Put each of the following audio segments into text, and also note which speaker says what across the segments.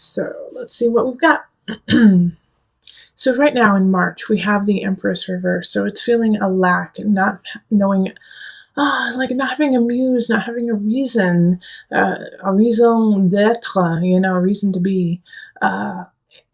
Speaker 1: So let's see what we've got. So right now in March, we have the Empress reverse. So it's feeling a lack, not knowing, like not having a muse, not having a reason, a raison d'être, a reason to be.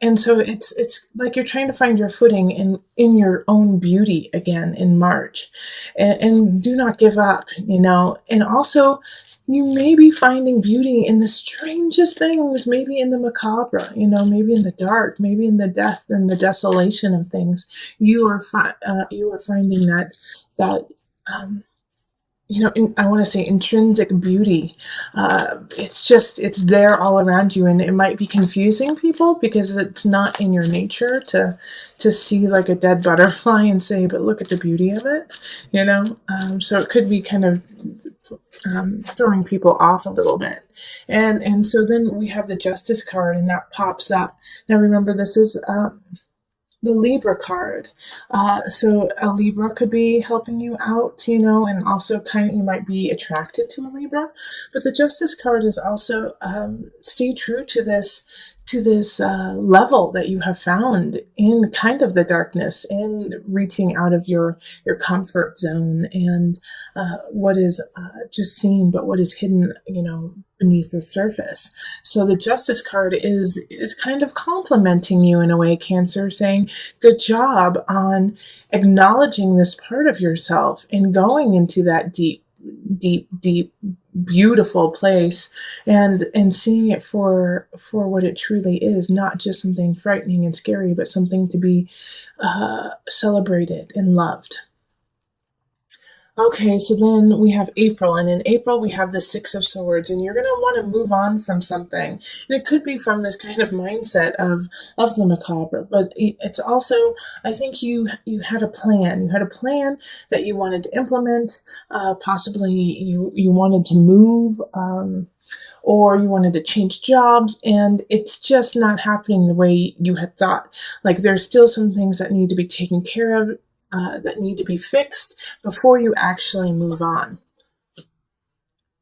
Speaker 1: And so it's like you're trying to find your footing in your own beauty again in March, and do not give up, and also you may be finding beauty in the strangest things, maybe in the macabre, maybe in the dark, maybe in the death and the desolation of things. You are finding that I want to say intrinsic beauty. It's there all around you, and it might be confusing people because it's not in your nature to see like a dead butterfly and say, but look at the beauty of it, so it could be kind of throwing people off a little bit. And so then we have the Justice card, and that pops up. Now remember, this is the Libra card. So a Libra could be helping you out, and also you might be attracted to a Libra. But the Justice card is also stay true to this level that you have found in kind of the darkness, and reaching out of your comfort zone, and what is just seen, but what is hidden, beneath the surface. So the Justice card is kind of complimenting you in a way, Cancer, saying good job on acknowledging this part of yourself and going into that deep, beautiful place, and seeing it for what it truly is, not just something frightening and scary, but something to be celebrated and loved. Okay, so then we have April, and in April we have the Six of Swords, and you're going to want to move on from something. And it could be from this kind of mindset of the macabre, but it's also, I think you had a plan. You had a plan that you wanted to implement. Possibly you wanted to move, or you wanted to change jobs, and it's just not happening the way you had thought. Like there's still some things that need to be taken care of, that need to be fixed before you actually move on.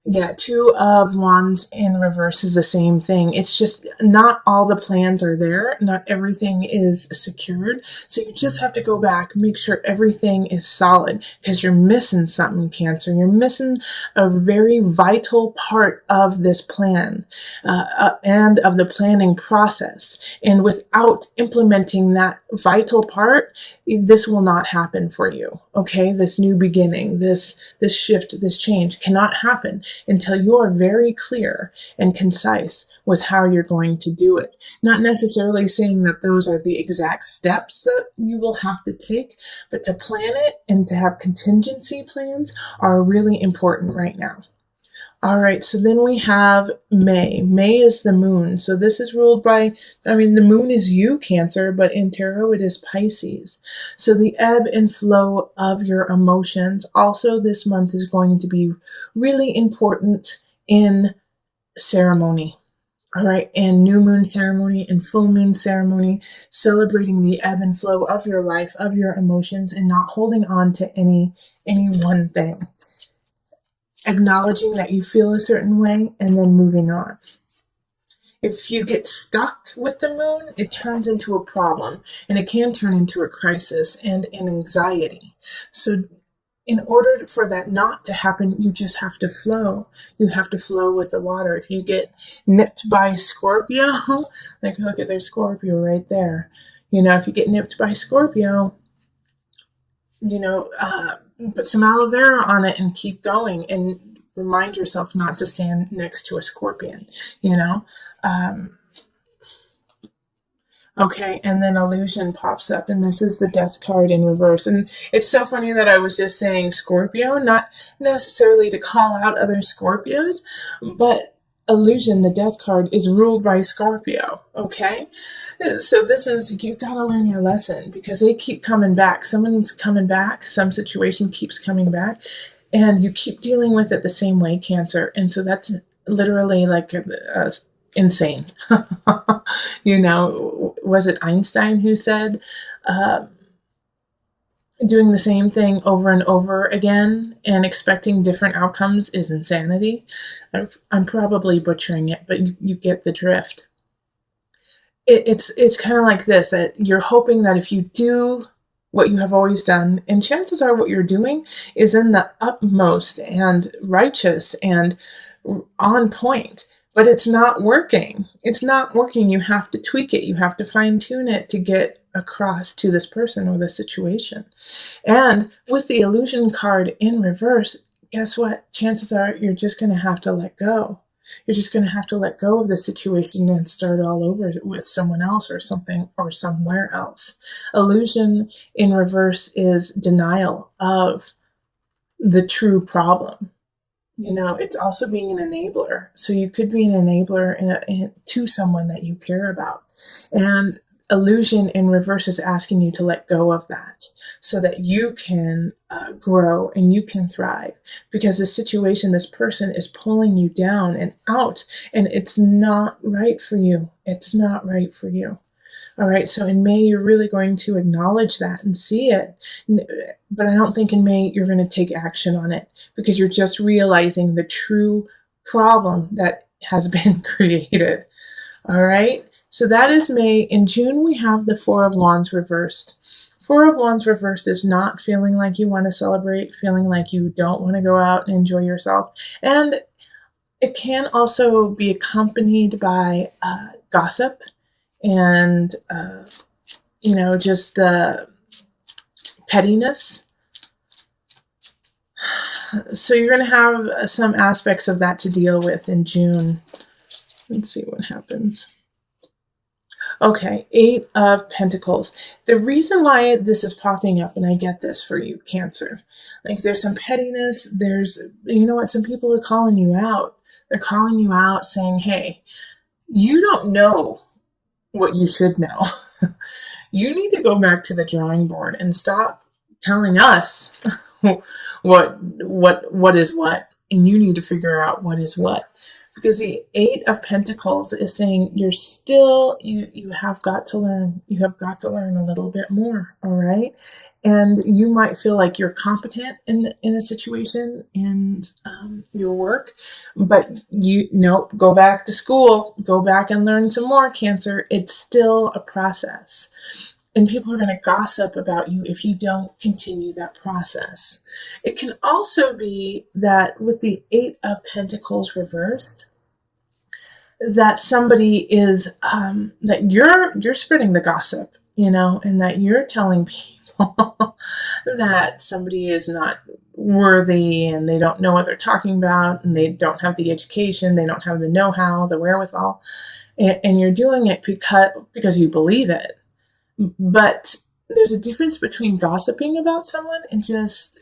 Speaker 1: Yeah, Two of Wands in reverse is the same thing. It's just not all the plans are there. Not everything is secured. So you just have to go back, make sure everything is solid, because you're missing something, Cancer. You're missing a very vital part of this plan, and of the planning process. And without implementing that vital part, this will not happen for you. Okay, this new beginning, this shift, this change cannot happen until you are very clear and concise with how you're going to do it. Not necessarily saying that those are the exact steps that you will have to take, but to plan it and to have contingency plans are really important right now. All right, so then we have May. May is the moon. So this is ruled by, the moon is you, Cancer, but in tarot it is Pisces. So the ebb and flow of your emotions also this month is going to be really important in ceremony. All right, and new moon ceremony and full moon ceremony, celebrating the ebb and flow of your life, of your emotions, and not holding on to any one thing. Acknowledging that you feel a certain way and then moving on. If you get stuck with the moon, it turns into a problem, and it can turn into a crisis and an anxiety. So in order for that not to happen, you just have to flow. You have to flow with the water. If you get nipped by Scorpio, like look at their Scorpio right there. If you get nipped by Scorpio, put some aloe vera on it and keep going, and remind yourself not to stand next to a scorpion, Okay, and then Illusion pops up, and this is the Death card in reverse. And it's so funny that I was just saying Scorpio, not necessarily to call out other Scorpios, but Illusion, the Death card, is ruled by Scorpio, okay? So this is, you gotta learn your lesson, because they keep coming back. Someone's coming back, some situation keeps coming back, and you keep dealing with it the same way, Cancer. And so that's literally like insane. Was it Einstein who said, doing the same thing over and over again and expecting different outcomes is insanity? I'm probably butchering it, but you get the drift. it's kind of like this, that you're hoping that if you do what you have always done, and chances are what you're doing is in the utmost and righteous and on point, but it's not working. It's not working. You have to tweak it. You have to fine tune it to get across to this person or the situation. And with the illusion card in reverse, guess what? Chances are you're just going to have to let go. You're just going to have to let go of the situation and start all over with someone else or something or somewhere else. Illusion in reverse is denial of the true problem. It's also being an enabler. So you could be an enabler to someone that you care about. And illusion in reverse is asking you to let go of that so that you can grow and you can thrive, because the situation, this person is pulling you down and out, and it's not right for you. It's not right for you. All right, so in May, you're really going to acknowledge that and see it. But I don't think in May you're going to take action on it, because you're just realizing the true problem that has been created. All right, so that is May. In June, we have the Four of Wands reversed. Four of Wands reversed is not feeling like you want to celebrate, feeling like you don't want to go out and enjoy yourself. And it can also be accompanied by gossip and, just the pettiness. So you're going to have some aspects of that to deal with in June. Let's see what happens. Okay, Eight of Pentacles. The reason why this is popping up, and I get this for you, Cancer, like there's some pettiness, some people are calling you out. They're calling you out saying, hey, you don't know what you should know. You need to go back to the drawing board and stop telling us what is what, and you need to figure out what is what. Because the Eight of Pentacles is saying you have got to learn. You have got to learn a little bit more, all right? And you might feel like you're competent in a situation in your work, but go back to school. Go back and learn some more, Cancer. It's still a process. And people are going to gossip about you if you don't continue that process. It can also be that with the Eight of Pentacles reversed, that somebody is, that you're spreading the gossip, and that you're telling people that somebody is not worthy and they don't know what they're talking about and they don't have the education, they don't have the know-how, the wherewithal, and you're doing it because you believe it. But there's a difference between gossiping about someone and just,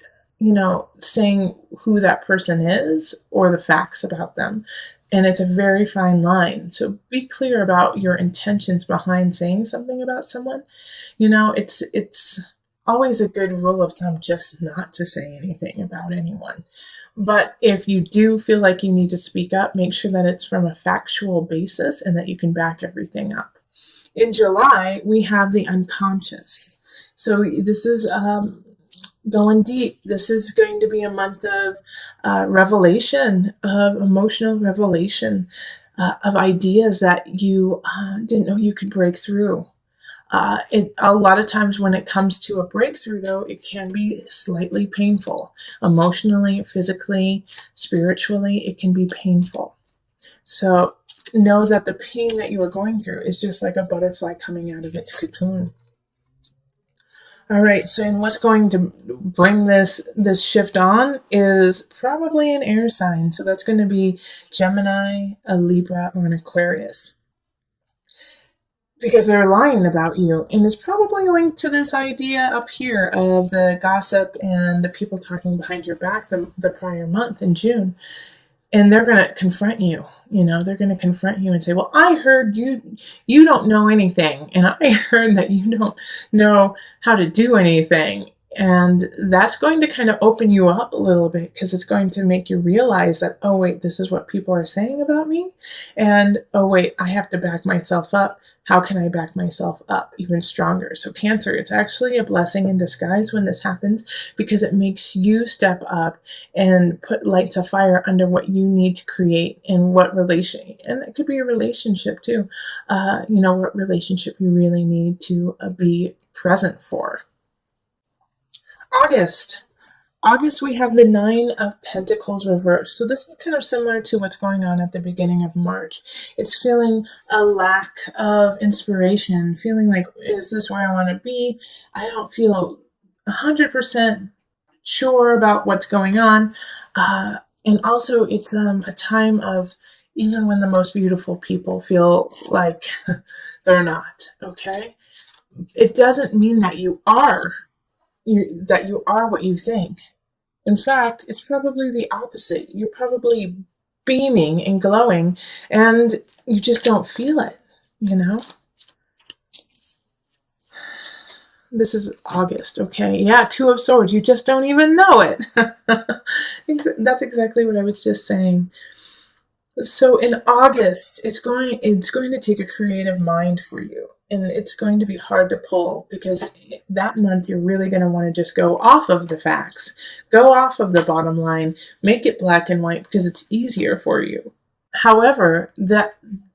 Speaker 1: saying who that person is or the facts about them. And it's a very fine line. So be clear about your intentions behind saying something about someone. It's always a good rule of thumb just not to say anything about anyone. But if you do feel like you need to speak up, make sure that it's from a factual basis and that you can back everything up. In July, we have the unconscious. So this is going deep. This is going to be a month of revelation, of emotional revelation, of ideas that you didn't know you could break through. A lot of times when it comes to a breakthrough, though, it can be slightly painful. Emotionally, physically, spiritually, it can be painful. So know that the pain that you are going through is just like a butterfly coming out of its cocoon. All right, so and what's going to bring this shift on is probably an air sign. So that's going to be Gemini, a Libra, or an Aquarius. Because they're lying about you. And it's probably linked to this idea up here of the gossip and the people talking behind your back the prior month in June. And they're going to confront you. They're going to confront you and say, well, I heard you don't know anything. And I heard that you don't know how to do anything. And that's going to kind of open you up a little bit, because it's going to make you realize that, oh, wait, this is what people are saying about me. And, oh, wait, I have to back myself up. How can I back myself up even stronger? So Cancer, it's actually a blessing in disguise when this happens, because it makes you step up and put light to fire under what you need to create and what relation. And it could be a relationship too. What relationship you really need to be present for. August. August, we have the Nine of Pentacles reversed. So this is kind of similar to what's going on at the beginning of March. It's feeling a lack of inspiration, feeling like, is this where I want to be? I don't feel 100% sure about what's going on. And also, it's a time of, even when the most beautiful people feel like they're not, okay? It doesn't mean that you are what you think. In fact, it's probably the opposite. You're probably beaming and glowing, and you just don't feel it, This is August, okay? Yeah, Two of Swords. You just don't even know it. That's exactly what I was just saying. So in August, it's going to take a creative mind for you. And it's going to be hard to pull, because that month you're really going to want to just go off of the facts, go off of the bottom line, make it black and white, because it's easier for you. However,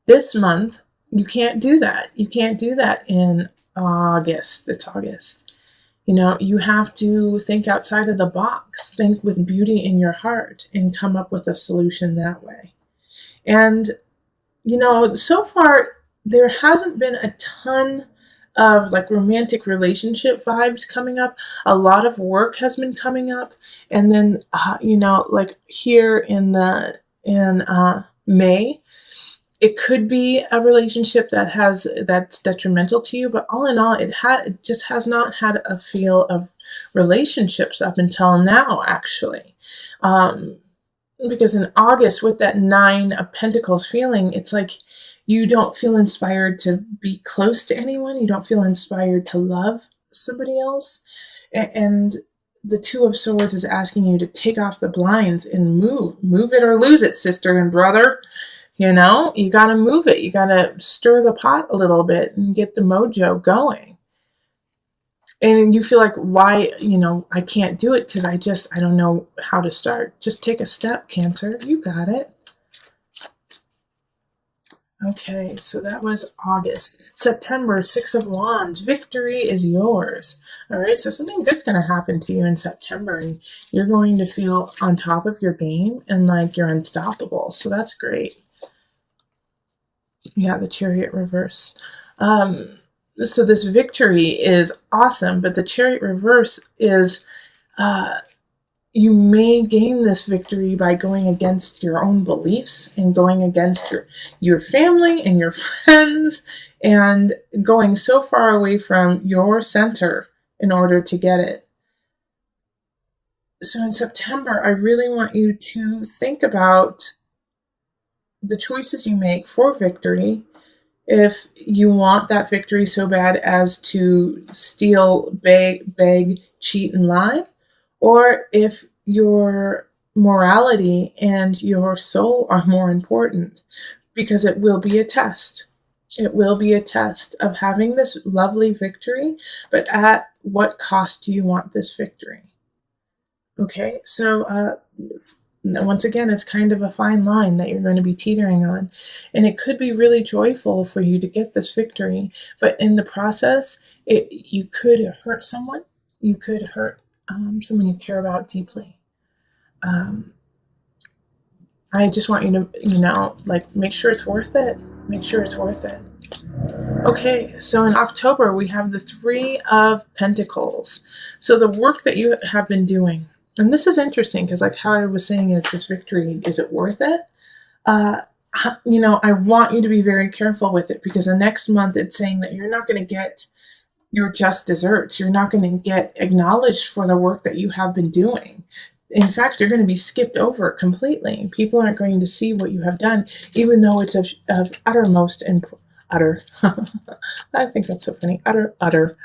Speaker 1: this month, you can't do that. You can't do that in August. It's August. You have to think outside of the box, think with beauty in your heart, and come up with a solution that way. And, so far, there hasn't been a ton of romantic relationship vibes coming up. A lot of work has been coming up. And then, here in May, it could be a relationship that's detrimental to you. But all in all, it just has not had a feel of relationships up until now, actually. Because in August, with that Nine of Pentacles feeling, it's like you don't feel inspired to be close to anyone. You don't feel inspired to love somebody else. And the Two of Swords is asking you to take off the blinds and move it or lose it, sister and brother. You got to move it. You got to stir the pot a little bit and get the mojo going. And you feel like, why, I can't do it because I don't know how to start. Just take a step, Cancer. You got it. Okay, so that was August. September, Six of Wands. Victory is yours. All right, so something good's going to happen to you in September, and you're going to feel on top of your game and like you're unstoppable. So that's great. Yeah, the Chariot reverse. So this victory is awesome, but the Chariot reverse is you may gain this victory by going against your own beliefs and going against your family and your friends and going so far away from your center in order to get it. So in September, I really want you to think about the choices you make for victory. If you want that victory so bad as to steal, beg, cheat, and lie, or if your morality and your soul are more important, because it will be a test. It will be a test of having this lovely victory, but at what cost do you want this victory? Okay, so once again, it's kind of a fine line that you're going to be teetering on. And it could be really joyful for you to get this victory. But in the process, you could hurt someone. You could hurt someone you care about deeply. I just want you to, make sure it's worth it. Make sure it's worth it. Okay, so in October, we have the Three of Pentacles. So the work that you have been doing. And this is interesting because, how I was saying, is this victory, is it worth it? I want you to be very careful with it, because the next month it's saying that you're not going to get your just desserts. You're not going to get acknowledged for the work that you have been doing. In fact, you're going to be skipped over completely. People aren't going to see what you have done, even though it's of uttermost and utter. I think that's so funny. Utter.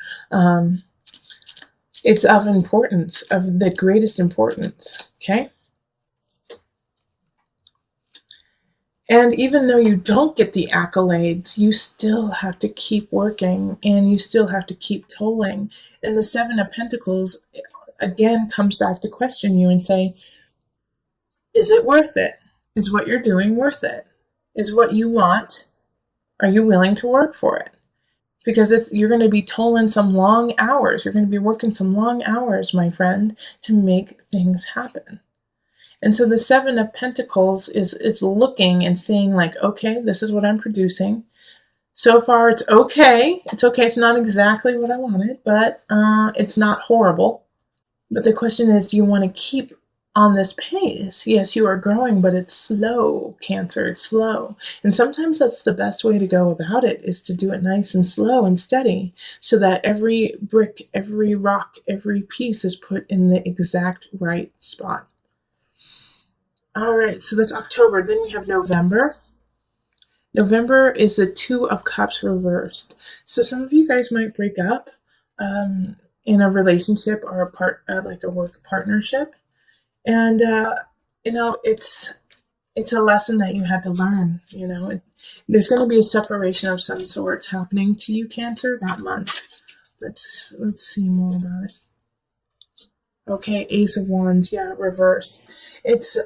Speaker 1: It's of importance, of the greatest importance, okay? And even though you don't get the accolades, you still have to keep working and you still have to keep tolling. And the Seven of Pentacles, again, comes back to question you and say, is it worth it? Is what you're doing worth it? Is what you want, are you willing to work for it? Because you're going to be tolling some long hours. You're going to be working some long hours, my friend, to make things happen. And so the Seven of Pentacles is looking and seeing like, okay, this is what I'm producing. So far, it's okay. It's okay. It's not exactly what I wanted, but it's not horrible. But the question is, do you want to keep on this pace? Yes, you are growing, but it's slow, Cancer. It's slow. And sometimes that's the best way to go about it, is to do it nice and slow and steady, so that every brick, every rock, every piece is put in the exact right spot. All right, so that's October. Then we have November. November is the Two of Cups reversed. So some of you guys might break up in a relationship or like a work partnership. And, it's a lesson that you had to learn, There's going to be a separation of some sorts happening to you, Cancer, that month. Let's see more about it. Okay, Ace of Wands, yeah, reverse. It's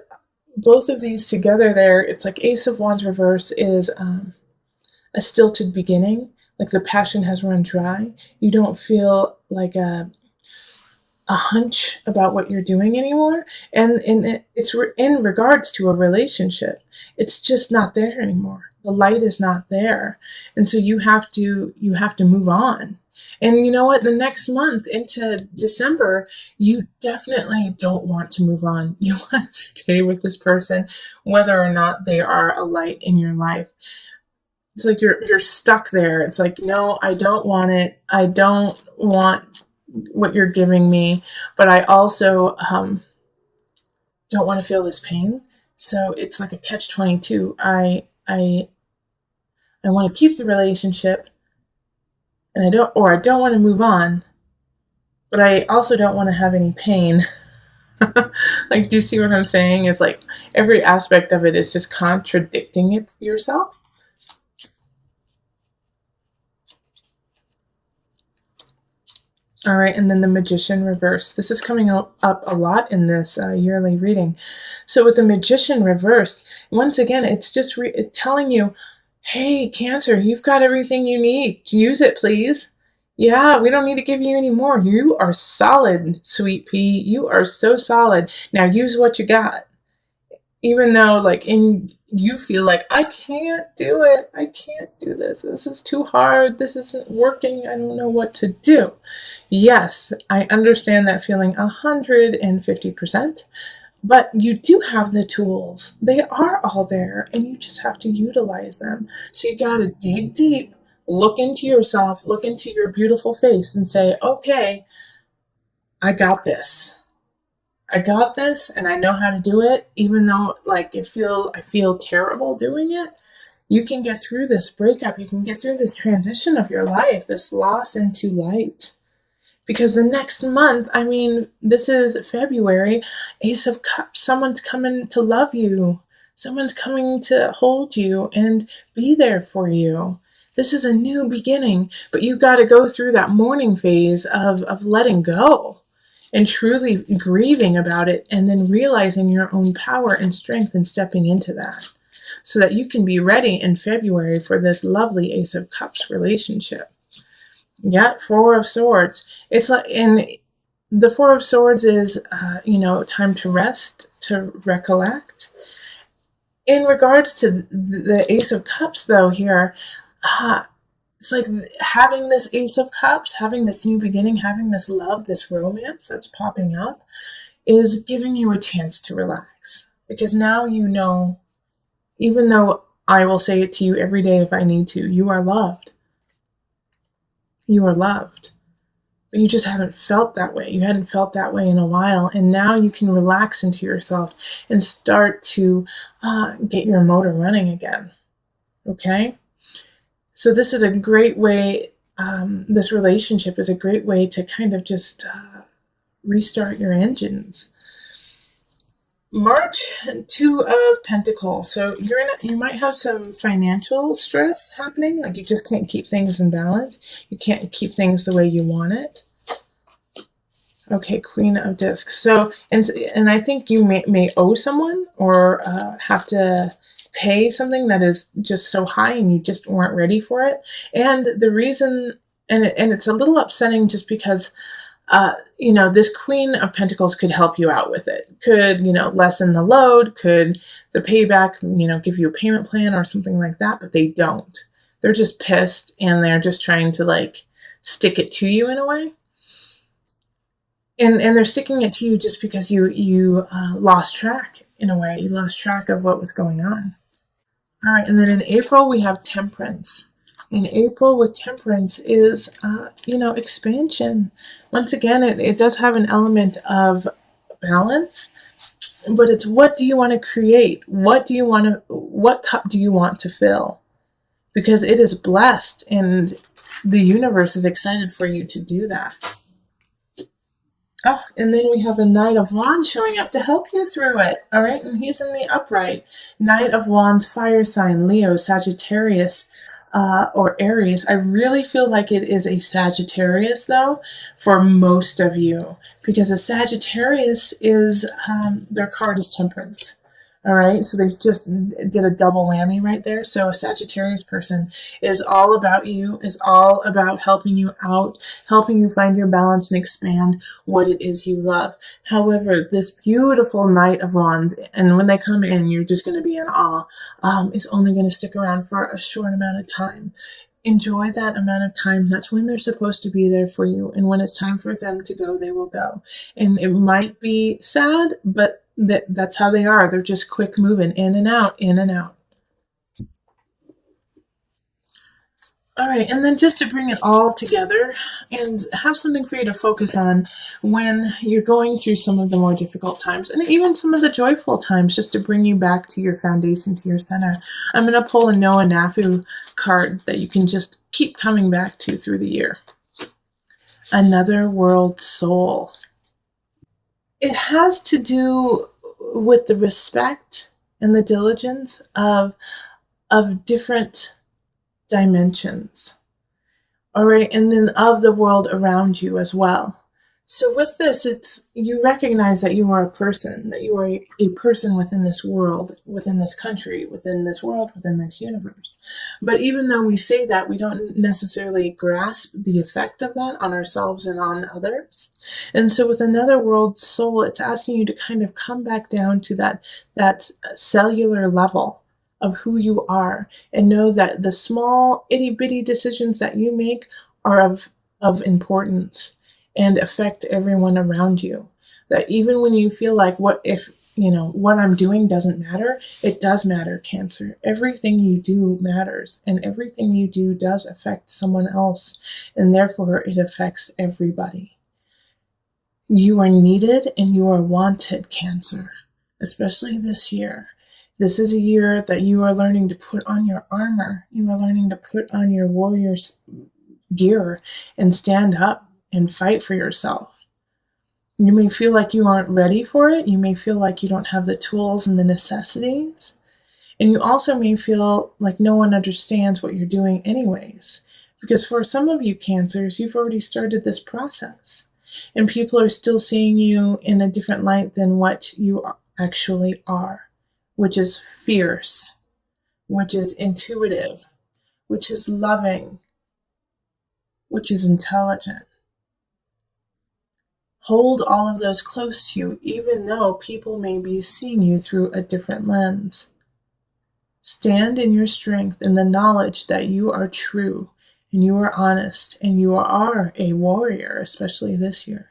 Speaker 1: both of these together there. It's like Ace of Wands reverse is a stilted beginning, like the passion has run dry. You don't feel like a hunch about what you're doing anymore, and it's in regards to a relationship. It's just not there anymore. The light is not there, and so you have to move on. And you know what? The next month into December, you definitely don't want to move on. You want to stay with this person, whether or not they are a light in your life. It's like you're stuck there. It's like, no, I don't want it. I don't want what you're giving me, but I also don't want to feel this pain. So it's like a catch-22. I want to keep the relationship, and I don't want to move on, but I also don't want to have any pain. Like, do you see what I'm saying? It's like every aspect of it is just contradicting it yourself. All right, and then the Magician reverse. This is coming up a lot in this yearly reading. So with the Magician reversed, once again, it's just telling you, hey, Cancer, you've got everything you need. Use it, please. Yeah, we don't need to give you any more. You are solid, sweet pea. You are so solid. Now use what you got. Even though, like, you feel like, I can't do it. I can't do this. This is too hard. This isn't working. I don't know what to do. Yes, I understand that feeling 150%, but you do have the tools. They are all there, and you just have to utilize them. So you got to dig deep, look into yourself, look into your beautiful face, and say, okay, I got this. I got this, and I know how to do it, even though I feel terrible doing it. You can get through this breakup. You can get through this transition of your life, this loss into light. Because the next month, this is February, Ace of Cups, someone's coming to love you. Someone's coming to hold you and be there for you. This is a new beginning, but you got to go through that mourning phase of letting go and truly grieving about it, and then realizing your own power and strength and stepping into that, so that you can be ready in February for this lovely Ace of Cups relationship. Yeah, Four of Swords. It's like, and the Four of Swords is, time to rest, to recollect. In regards to the Ace of Cups, though, here, it's like having this Ace of Cups, having this new beginning, having this love, this romance that's popping up, is giving you a chance to relax. Because now you know, even though I will say it to you every day if I need to, you are loved. You are loved. But you just haven't felt that way. You hadn't felt that way in a while. And now you can relax into yourself and start to get your motor running again. Okay? So this is a great way, this relationship is a great way to kind of just restart your engines. March, Two of Pentacles. So you might have some financial stress happening. Like you just can't keep things in balance. You can't keep things the way you want it. Okay, Queen of Discs. So, and I think you may owe someone or have to pay something that is just so high and you just weren't ready for it. And the reason, and it's a little upsetting just because this Queen of Pentacles could help you out with it. Could, lessen the load. Could the payback, give you a payment plan or something like that, but they don't. They're just pissed and they're just trying to like stick it to you in a way. And they're sticking it to you just because you lost track in a way. You lost track of what was going on. All right, and then in April we have Temperance. In April with Temperance is, expansion. Once again, it does have an element of balance, but it's what do you want to create? What cup do you want to fill? Because it is blessed and the universe is excited for you to do that. Oh, and then we have a Knight of Wands showing up to help you through it. All right, and he's in the upright. Knight of Wands, fire sign, Leo, Sagittarius, or Aries. I really feel like it is a Sagittarius, though, for most of you. Because a Sagittarius is, their card is Temperance. All right, so they just did a double whammy right there. So a Sagittarius person is all about you, is all about helping you out, helping you find your balance and expand what it is you love. However, this beautiful Knight of Wands, and when they come in, you're just going to be in awe, is only going to stick around for a short amount of time. Enjoy that amount of time. That's when they're supposed to be there for you. And when it's time for them to go, they will go. And it might be sad, but that's how they are. They're just quick moving, in and out, in and out. All right, and then just to bring it all together and have something for you to focus on when you're going through some of the more difficult times and even some of the joyful times, just to bring you back to your foundation, to your center. I'm going to pull a Noah Nafu card that you can just keep coming back to through the year. Another World Soul. It has to do with the respect and the diligence of different dimensions. All right, and then of the world around you as well. So with this, you recognize that you are a person, that you are a person within this world, within this country, within this world, within this universe. But even though we say that, we don't necessarily grasp the effect of that on ourselves and on others. And so with Another World Soul, it's asking you to kind of come back down to that cellular level of who you are and know that the small itty-bitty decisions that you make are of importance and affect everyone around you. That even when you feel like what I'm doing doesn't matter, it does matter, Cancer. Everything you do matters, and everything you do does affect someone else, and therefore it affects everybody. You are needed and you are wanted, Cancer, especially this year. This is a year that you are learning to put on your armor. You are learning to put on your warrior's gear and stand up and fight for yourself. You may feel like you aren't ready for it. You may feel like you don't have the tools and the necessities. And you also may feel like no one understands what you're doing anyways. Because for some of you Cancers, you've already started this process. And people are still seeing you in a different light than what you actually are. Which is fierce. Which is intuitive. Which is loving. Which is intelligent. Hold all of those close to you, even though people may be seeing you through a different lens. Stand in your strength in the knowledge that you are true, and you are honest, and you are a warrior, especially this year.